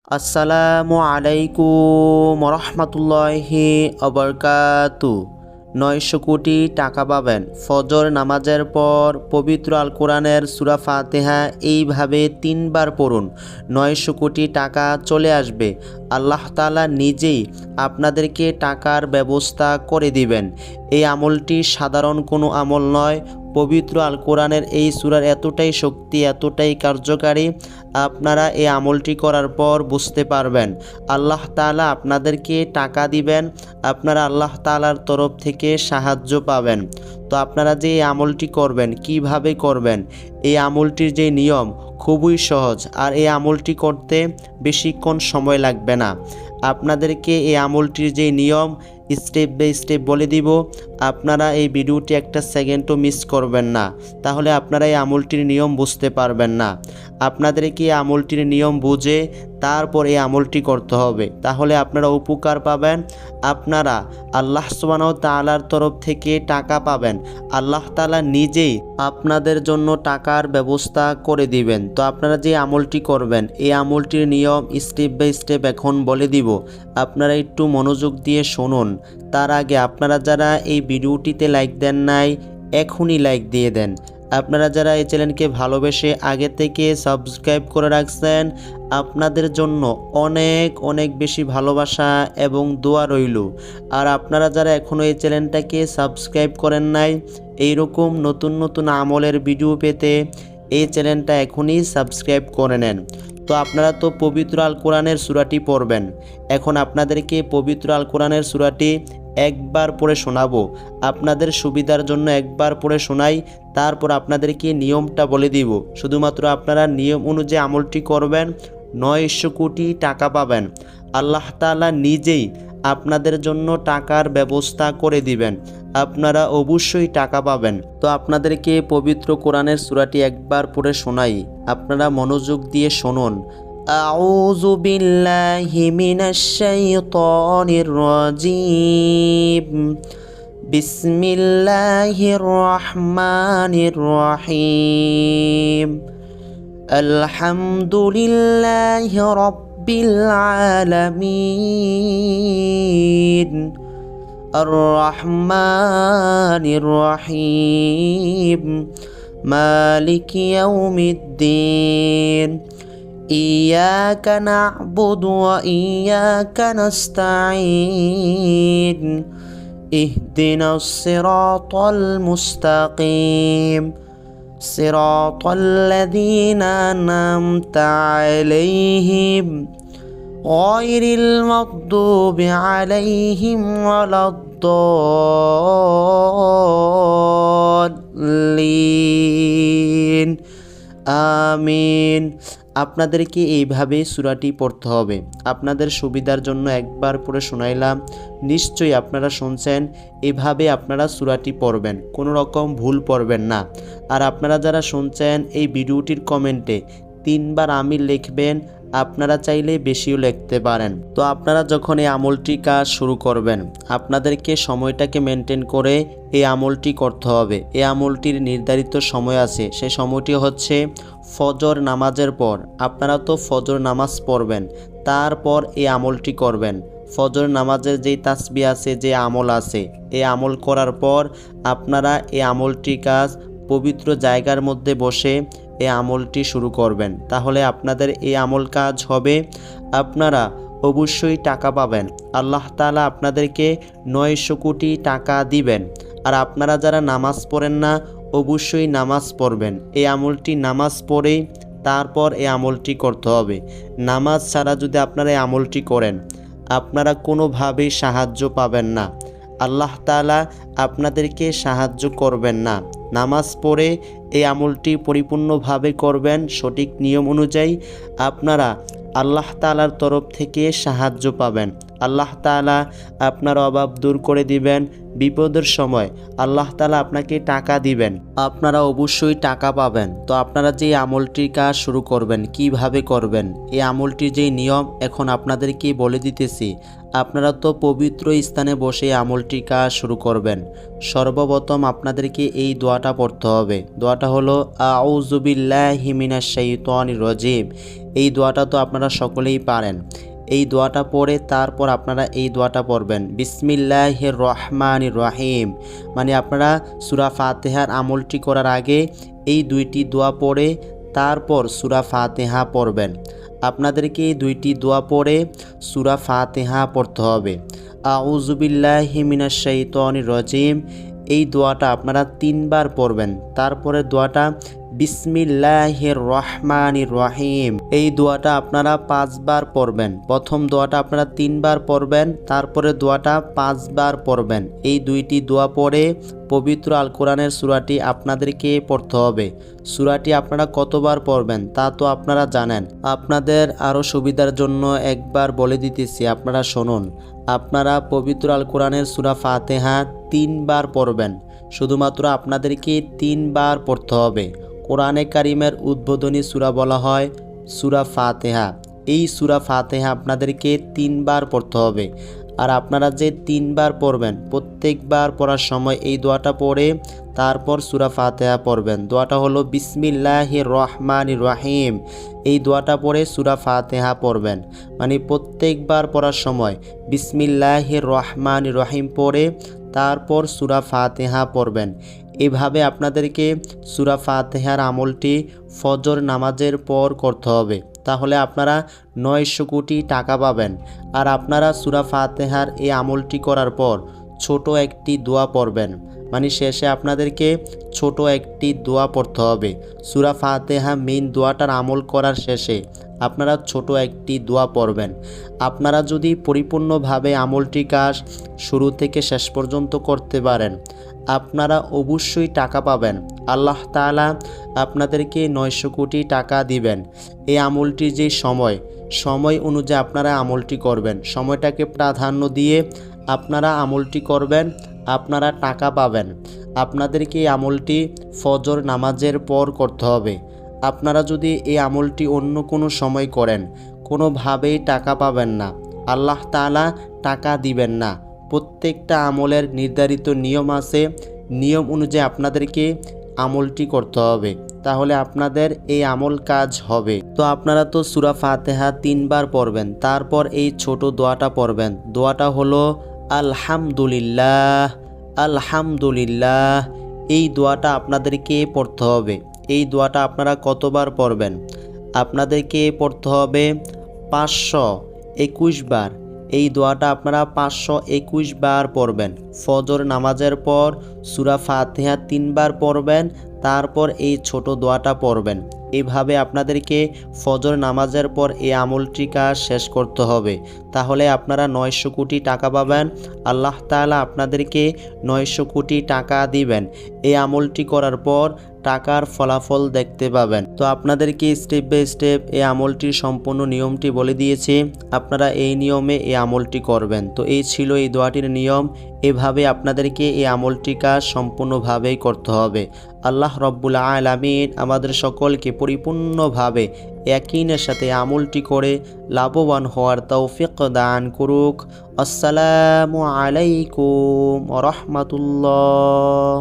আসসালামু আলাইকুম রহমতুল্লাহি অবরকাতু। 900 কোটি টাকা পাবেন। ফজর নামাজের পর পবিত্র আল কোরআনের সূরা ফাতিহা এইভাবে 3বার পড়ুন, 900 কোটি টাকা চলে আসবে। আল্লাহ তাআলা নিজেই আপনাদেরকে টাকার ব্যবস্থা করে দিবেন। এই আমলটি সাধারণ কোনো আমল নয়। পবিত্র আল কোরআনের এই সূরার এতটাই শক্তি, এতটাই কার্যকারী, আপনারা এই আমলটি করার পর বুঝতে পারবেন। আল্লাহ তাআলা আপনাদেরকে টাকা দিবেন, আপনারা আল্লাহ তাআলার তরফ থেকে সাহায্য পাবেন। তো আপনারা যে এই আমলটি করবেন, কিভাবে করবেন? এই আমলটির যে নিয়ম খুবই সহজ, আর এই আমলটি করতে বেশিক্ষণ সময় লাগবে না। আপনাদেরকে এই আমলটির যে নিয়ম স্টেপ বাই স্টেপ বলে দিব। আপনারা এই ভিডিওটি একটা সেকেন্ডও মিস করবেন না, তাহলে আপনারা এই আমলটির নিয়ম বুঝতে পারবেন না। আপনাদেরকে এই আমলটির নিয়ম বুঝে তারপর এই আমলটি করতে হবে, তাহলে আপনারা উপকার পাবেন। আপনারা আল্লাহ সুবহানাহু ওয়া তাআলার তরফ থেকে টাকা পাবেন। আল্লাহ তাআলা নিজেই আপনাদের জন্য টাকার ব্যবস্থা করে দিবেন। তো আপনারা যে আমলটি করবেন, এই আমলটির নিয়ম স্টেপ বাই স্টেপ এখন বলে দিব। আপনারা একটু মনোযোগ দিয়ে শুনুন। তার আগে আপনারা যারা এই ভিডিওটিতে লাইক দেন নাই, এখনই লাইক দিয়ে দেন। আপনারা যারা এই চ্যানেলকে ভালোবেসে আগে থেকে সাবস্ক্রাইব করে রাখছেন, আপনাদের জন্য অনেক অনেক বেশি ভালোবাসা এবং দোয়া রইল। আর আপনারা যারা এখনও এই চ্যানেলটাকে সাবস্ক্রাইব করেন নাই, এইরকম নতুন নতুন আমলের ভিডিও পেতে এই চ্যানেলটা এখনই সাবস্ক্রাইব করে নেন। তো আপনারা তো পবিত্র আল কোরআনের সূরাটি পড়বেন। এখন আপনাদেরকে পবিত্র আল কোরআনের সূরাটি একবার পড়ে শোনাবো। আপনাদের সুবিধার জন্য একবার পড়ে শোনাই, তারপর আপনাদেরকে নিয়মটা বলে দিব। শুধুমাত্র আপনারা নিয়ম অনুযায়ী আমলটি করবেন, 900 কোটি টাকা পাবেন। আল্লাহ তাআলা নিজেই আপনাদের জন্য টাকার ব্যবস্থা করে দিবেন। আপনারা অবশ্যই টাকা পাবেন। তো আপনাদেরকে পবিত্র কোরআনের সূরাটি একবার পড়ে শোনাই, আপনারা মনোযোগ দিয়ে শুনুন। আউযু বিল্লাহি মিনাশ শাইতানির রাজিম। বিসমিল্লাহির রহমানির রহিম। আলহামদুলিল্লাহি রাব্বিল আলামিন। আর-রহমানির রহিম। মালিকি ইয়াউমিদ্দিন। ইয়াকা না'বুদু ওয়া ইয়াকা নাস্তাঈন। ইহদিনাস সিরাতাল মুস্তাকিম। সিরাতাল্লাযীনা আন'আমতা আলাইহিম গায়রিল মাগদুবি আলাইহিম ওয়ালাদ-দাল্লিন। আমিন। আপনাদেরকে এইভাবে সূরাটি পড়তে হবে। আপনাদের সুবিধার জন্য একবার পড়ে শোনাইলাম, নিশ্চয়ই আপনারা শুনছেন। এভাবে আপনারা সূরাটি পড়বেন, কোনো রকম ভুল পড়বেন না। আর আপনারা যারা শুনছেন, এই ভিডিওটির কমেন্টে 3বার আমিন লিখবেন। আপনারা চাইলে বেশিও লিখতে পারেন। তো আপনারা যখন এই আমলটি কাজ শুরু করবেন, আপনাদেরকে সময়টাকে মেনটেন করে এই আমলটি করতে হবে। এই আমলটির নির্ধারিত সময় আছে, সেই সময়টি হচ্ছে ফজর নামাজের পর। আপনারা তো ফজর নামাজ পড়বেন, তারপর এই আমলটি করবেন। ফজর নামাজের যেই তাসবিহ আছে, যে আমল আছে, এই আমল করার পর আপনারা এই আমলটি কাজ পবিত্র জায়গার মধ্যে বসে এই আমলটি শুরু করবেন। তাহলে আপনাদের এই আমল কাজ হবে, আপনারা অবশ্যই টাকা পাবেন। আল্লাহ তাআলা আপনাদেরকে 900 কোটি টাকা দিবেন। আর আপনারা যারা নামাজ পড়েন না, অবশ্যই নামাজ পড়বেন। এই আমলটি নামাজ পড়েই তারপর এই আমলটি করতে হবে। নামাজ ছাড়া যদি আপনারা এই আমলটি করেন, আপনারা কোনোভাবেই সাহায্য পাবেন না। আল্লাহ তাআলা আপনাদেরকে সাহায্য করবেন না। নামাজ পড়ে এই আমলটি পরিপূর্ণভাবে করবেন, সঠিক নিয়ম অনুযায়ী। আপনারা আল্লাহ তাআলার তরফ থেকে সাহায্য পাবেন। আল্লাহ তাআলা আপনার অভাব দূর করে দিবেন। বিপদের সময় আল্লাহ তাআলা আপনাকে টাকা দিবেন, আপনারা অবশ্যই টাকা পাবেন। তো আপনারা যে আমলটির কাজ শুরু করবেন, কিভাবে করবেন, এই আমলটির যে নিয়ম এখন আপনাদেরকে বলে দিতেছি। আপনারা তো পবিত্র স্থানে বসে আমলটির কাজ শুরু করবেন। সর্বপ্রথম আপনাদেরকে এই দোয়াটা পড়তে হবে। দোয়াটা হলো আউযু বিল্লাহি মিনাশ শাইতানির রাজিম। এই দোয়াটা তো আপনারা সকলেই পারেন। এই দোয়াটা পড়ে তারপর আপনারা এই দোয়াটা পড়বেন, বিসমিল্লাহির রহমানির রহিম। মানে আপনারা সূরা ফাতিহার আমলটি করার আগে এই দুইটি দোয়া পড়ে তারপর সূরা ফাতিহা পড়বেন। আপনাদেরকে এই দুইটি দোয়া পড়ে সূরা ফাতিহা পড়তে হবে। আউযু বিল্লাহি মিনাশ শাইতানির রাজিম, এই দোয়াটা আপনারা 3 বার পড়বেন। তারপরে দোয়াটা বিসমিল্লাহির রহমানির রহিম, এই দোয়াটা আপনারা 5 বার পড়বেন। প্রথম দোয়াটা আপনারা 3 বার পড়বেন, তারপরে দোয়াটা 5 বার পড়বেন। এই দুইটি দোয়া পড়ে পবিত্র আল কোরআনের সূরাটি আপনাদেরকে পড়তে হবে। সূরাটি আপনারা কতবার পড়বেন তা তো আপনারা জানেন। আপনাদের আরও সুবিধার জন্য একবার বলে দিতেছি, আপনারা শুনুন। আপনারা পবিত্র আল কোরআনের সূরা ফাতিহা 3 বার পড়বেন। শুধুমাত্র আপনাদেরকে 3 বার পড়তে হবে। কোরআনে কারিমের উদ্বোধনী সূরা বলা হয় সূরা ফাতিহা। এই সূরা ফাতিহা আপনাদেরকে 3 বার পড়তে হবে। আর আপনারা যে 3 বার পড়বেন, প্রত্যেকবার পড়ার সময় এই দোয়াটা পড়ে তারপর সূরা ফাতিহা পড়বেন। দোয়াটা হলো বিসমিল্লাহির রহমানির রহিম। এই দোয়াটা পড়ে সূরা ফাতিহা পড়বেন। মানে প্রত্যেকবার পড়ার সময় বিসমিল্লাহির রহমানির রহিম পড়ে তারপর সূরা ফাতিহা পড়বেন। এভাবে আপনাদেরকে সূরা ফাতিহার আমলটি ফজর নামাজের পর করতে হবে। তাহলে আপনারা 900 কোটি টাকা পাবেন। আর আপনারা সূরা ফাতিহার এই আমলটি করার পর ছোট একটি দোয়া পড়বেন। মানে শেষে আপনাদেরকে ছোট একটি দোয়া পড়তে হবে। সূরা ফাতিহা মেইন দোয়াটার আমল করার শেষে আপনারা ছোট একটি দোয়া পড়বেন। আপনারা যদি পরিপূর্ণভাবে আমলটি কাজ শুরু থেকে শেষ পর্যন্ত করতে পারেন, আপনারা অবশ্যই টাকা পাবেন। আল্লাহ তাআলা আপনাদেরকে 900 কোটি টাকা দিবেন। এই আমলটির যে সময় অনুযায়ী আপনারা আমলটি করবেন, সময়টাকে প্রাধান্য দিয়ে আপনারা আমলটি করবেন, আপনারা টাকা পাবেন। আপনাদেরকে এই আমলটি ফজর নামাজের পর করতে হবে। আপনারা যদি এই আমলটি অন্য কোনো সময় করেন, কোনোভাবেই টাকা পাবেন না, আল্লাহ তাআলা টাকা দিবেন না। প্রত্যেকটা আমলের নির্ধারিত নিয়ম আছে, নিয়ম অনুযায়ী আপনাদেরকে আমলটি করতে হবে, তাহলে আপনাদের এই আমল কাজ হবে। তো আপনারা তো সূরা ফাতিহা 3 বার পড়বেন, তারপর এই ছোট দোয়াটা পড়বেন। দোয়াটা হলো আলহামদুলিল্লাহ আলহামদুলিল্লাহ। এই দোয়াটা আপনাদেরকে পড়তে হবে। এই দোয়াটা আপনারা কতবার পড়বেন? আপনাদেরকে পড়তে হবে 521 বার। এই দোয়াটা আপনারা 521 বার পড়বেন। ফজর নামাজের পর সূরা ফাতিহা 3 বার পড়বেন, তারপর এই ছোট দোয়াটা পড়বেন। এভাবে আপনাদেরকে ফজর নামাজের পর এই আমলটি কাজ শেষ করতে হবে। তাহলে আপনারা 900 কোটি টাকা পাবেন। আল্লাহ তাআলা আপনাদেরকে 900 কোটি টাকা দিবেন। এই আমলটি করার পর টাকার ফলাফল দেখতে পাবেন। তো আপনাদেরকে স্টেপ বাই স্টেপ এই আমলটির সম্পূর্ণ নিয়মটি বলে দিয়েছি। আপনারা এই নিয়মে এই আমলটি করবেন। তো এই ছিল এই দোয়াটির নিয়ম। এভাবে আপনাদেরকে এই আমলটি কাজ সম্পূর্ণভাবেই করতে হবে। আল্লাহ রব্বুল আলামিন আমাদের সকলকে পরিপূর্ণভাবে ইয়াকিনের সাথে আমলটি করে লাভবান হওয়ার তৌফিক দান করুক। আসসালামু আলাইকুম ওয়া রাহমাতুল্লাহ।